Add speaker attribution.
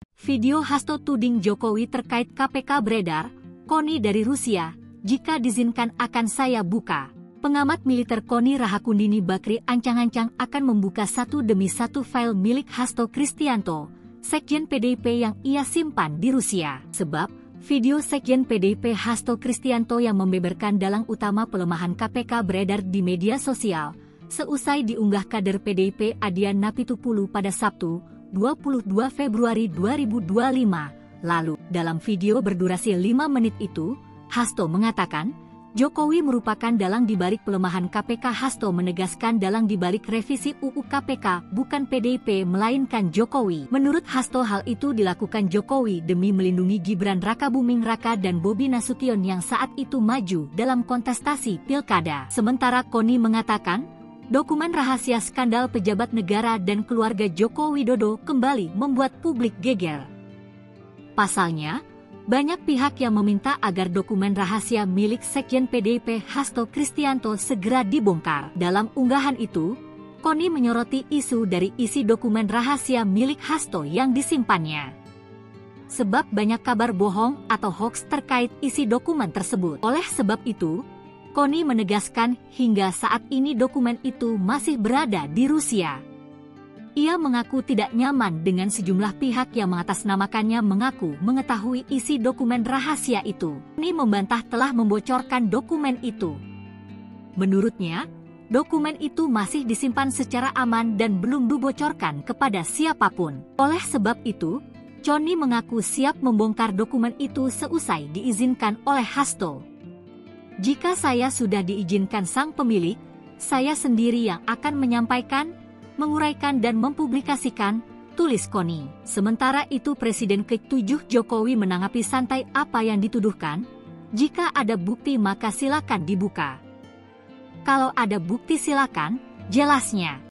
Speaker 1: Video Hasto tuding Jokowi terkait KPK beredar, KONI dari Rusia, jika diizinkan akan saya buka. Pengamat militer KONI Rahakundini Bakri ancang-ancang akan membuka satu demi satu file milik Hasto Kristianto, Sekjen PDIP yang ia simpan di Rusia. Sebab, video Sekjen PDIP Hasto Kristianto yang membeberkan dalang utama pelemahan KPK beredar di media sosial, seusai diunggah kader PDIP Adian Napitupulu pada Sabtu, 22 Februari 2025, lalu. Dalam video berdurasi 5 menit itu, Hasto mengatakan, Jokowi merupakan dalang dibalik pelemahan KPK. Hasto menegaskan dalang dibalik revisi UU KPK bukan PDIP melainkan Jokowi. Menurut Hasto hal itu dilakukan Jokowi demi melindungi Gibran Rakabuming Raka dan Bobi Nasution yang saat itu maju dalam kontestasi pilkada. Sementara KONI mengatakan, dokumen rahasia skandal pejabat negara dan keluarga Joko Widodo kembali membuat publik geger. Pasalnya, banyak pihak yang meminta agar dokumen rahasia milik Sekjen PDIP Hasto Kristianto segera dibongkar. Dalam unggahan itu, KONI menyoroti isu dari isi dokumen rahasia milik Hasto yang disimpannya. Sebab banyak kabar bohong atau hoaks terkait isi dokumen tersebut. Oleh sebab itu, KONI menegaskan hingga saat ini dokumen itu masih berada di Rusia. Ia mengaku tidak nyaman dengan sejumlah pihak yang mengatasnamakannya mengaku mengetahui isi dokumen rahasia itu. KONI membantah telah membocorkan dokumen itu. Menurutnya, dokumen itu masih disimpan secara aman dan belum dibocorkan kepada siapapun. Oleh sebab itu, KONI mengaku siap membongkar dokumen itu seusai diizinkan oleh Hasto. Jika saya sudah diizinkan sang pemilik, saya sendiri yang akan menyampaikan, menguraikan dan mempublikasikan, tulis KONI. Sementara itu Presiden ke-7 Jokowi menanggapi santai apa yang dituduhkan, jika ada bukti maka silakan dibuka. Kalau ada bukti silakan, jelasnya.